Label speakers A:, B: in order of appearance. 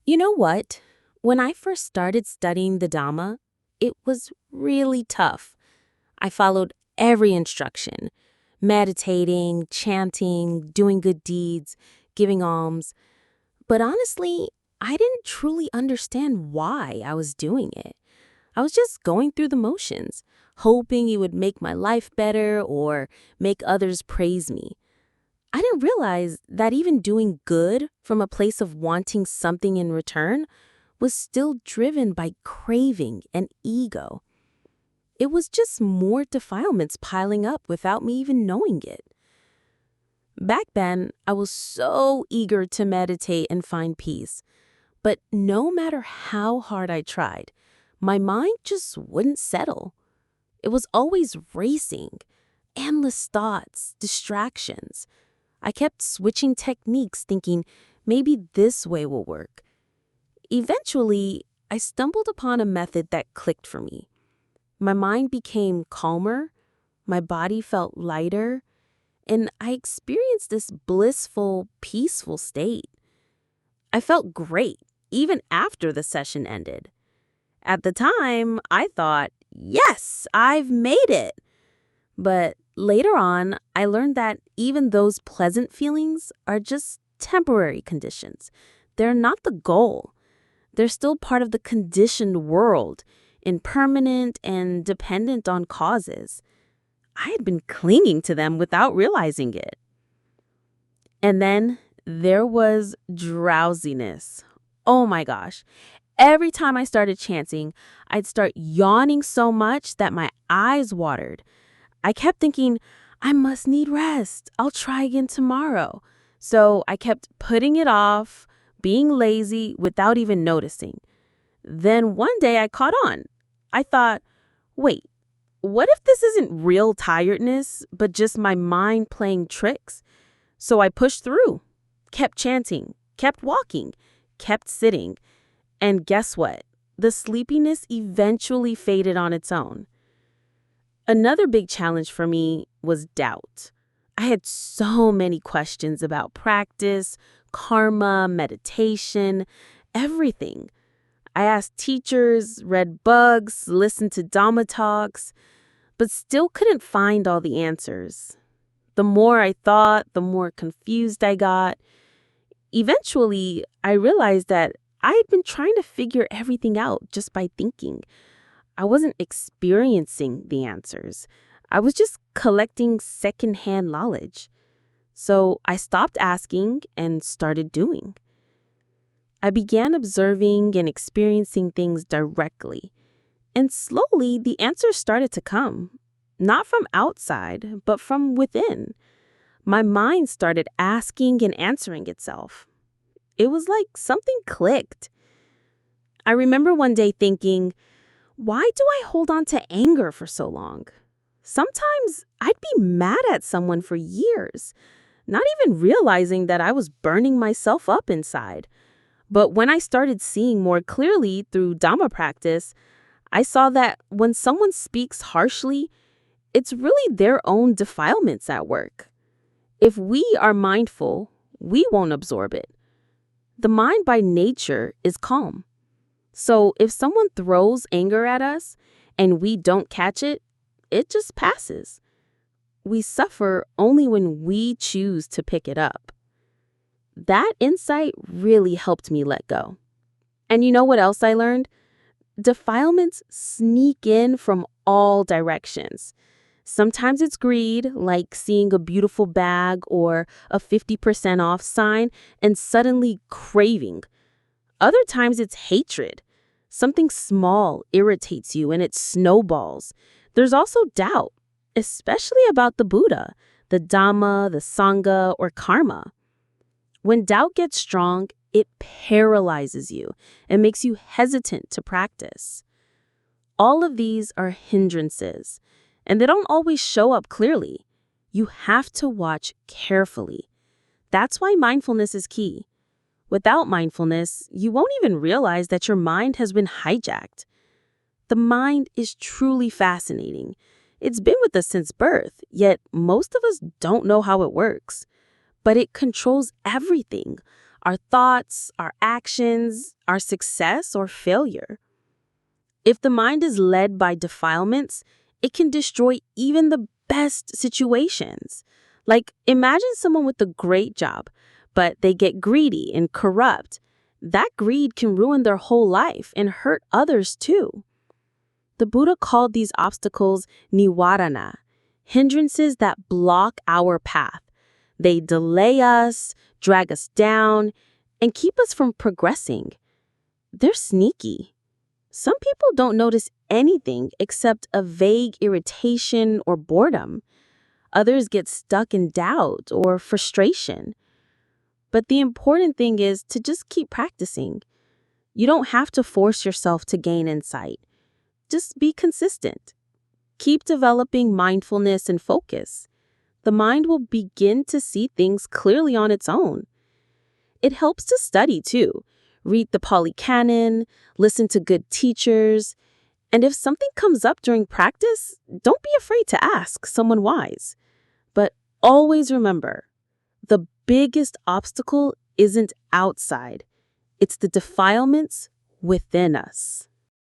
A: You know what? When I first started studying the Dhamma, it was really tough. I followed every instruction: meditating, chanting, doing good deeds, giving alms. But honestly, I didn't truly understand why I was doing it. I was just going through the motions, hoping it would make my life better or make others praise me. I didn't realize that even doing good from a place of wanting something in return was still driven by craving and ego. It was just more defilements piling up without me even knowing it. Back then, I was so eager to meditate and find peace. But no matter how hard I tried, my mind just wouldn't settle. It was always racing, endless thoughts, distractions. I kept switching techniques, thinking maybe this way will work. Eventually, I stumbled upon a method that clicked for me. My mind became calmer, my body felt lighter, and I experienced this blissful, peaceful state. I felt great, even after the session ended. At the time, I thought, yes, I've made it. But later on, I learned that even those pleasant feelings are just temporary conditions. They're not the goal. They're still part of the conditioned world, impermanent and dependent on causes. I had been clinging to them without realizing it. And then there was drowsiness. Oh my gosh. Every time I started chanting, I'd start yawning so much that my eyes watered. I kept thinking, I must need rest. I'll try again tomorrow. So I kept putting it off, being lazy without even noticing. Then one day I caught on. I thought, wait, what if this isn't real tiredness, but just my mind playing tricks? So I pushed through, kept chanting, kept walking, kept sitting. And guess what? The sleepiness eventually faded on its own. Another big challenge for me was doubt. I had so many questions about practice, karma, meditation, everything. I asked teachers, read books, listened to Dhamma talks, but still couldn't find all the answers. The more I thought, the more confused I got. Eventually, I realized that I had been trying to figure everything out just by thinking. I wasn't experiencing the answers. I was just collecting secondhand knowledge. So I stopped asking and started doing. I began observing and experiencing things directly. And slowly, the answers started to come. Not from outside, but from within. My mind started asking and answering itself. It was like something clicked. I remember one day thinking, why do I hold on to anger for so long? Sometimes I'd be mad at someone for years, not even realizing that I was burning myself up inside. But when I started seeing more clearly through Dhamma practice, I saw that when someone speaks harshly, it's really their own defilements at work. If we are mindful, we won't absorb it. The mind by nature is calm. So if someone throws anger at us and we don't catch it, it just passes. We suffer only when we choose to pick it up. That insight really helped me let go. And you know what else I learned? Defilements sneak in from all directions. Sometimes it's greed, like seeing a beautiful bag or a 50% off sign and suddenly craving. Other times it's hatred. Something small irritates you and it snowballs. There's also doubt, especially about the Buddha, the Dhamma, the Sangha, or karma. When doubt gets strong, it paralyzes you and makes you hesitant to practice. All of these are hindrances, and they don't always show up clearly. You have to watch carefully. That's why mindfulness is key. Without mindfulness, you won't even realize that your mind has been hijacked. The mind is truly fascinating. It's been with us since birth, yet most of us don't know how it works. But it controls everything: our thoughts, our actions, our success or failure. If the mind is led by defilements, it can destroy even the best situations. Like, imagine someone with a great job, but they get greedy and corrupt. That greed can ruin their whole life and hurt others too. The Buddha called these obstacles niwarana, hindrances that block our path. They delay us, drag us down, and keep us from progressing. They're sneaky. Some people don't notice anything except a vague irritation or boredom. Others get stuck in doubt or frustration. But the important thing is to just keep practicing. You don't have to force yourself to gain insight. Just be consistent. Keep developing mindfulness and focus. The mind will begin to see things clearly on its own. It helps to study too. Read the Pali Canon, listen to good teachers, and if something comes up during practice, don't be afraid to ask someone wise. But always remember, the biggest obstacle isn't outside. It's the defilements within us.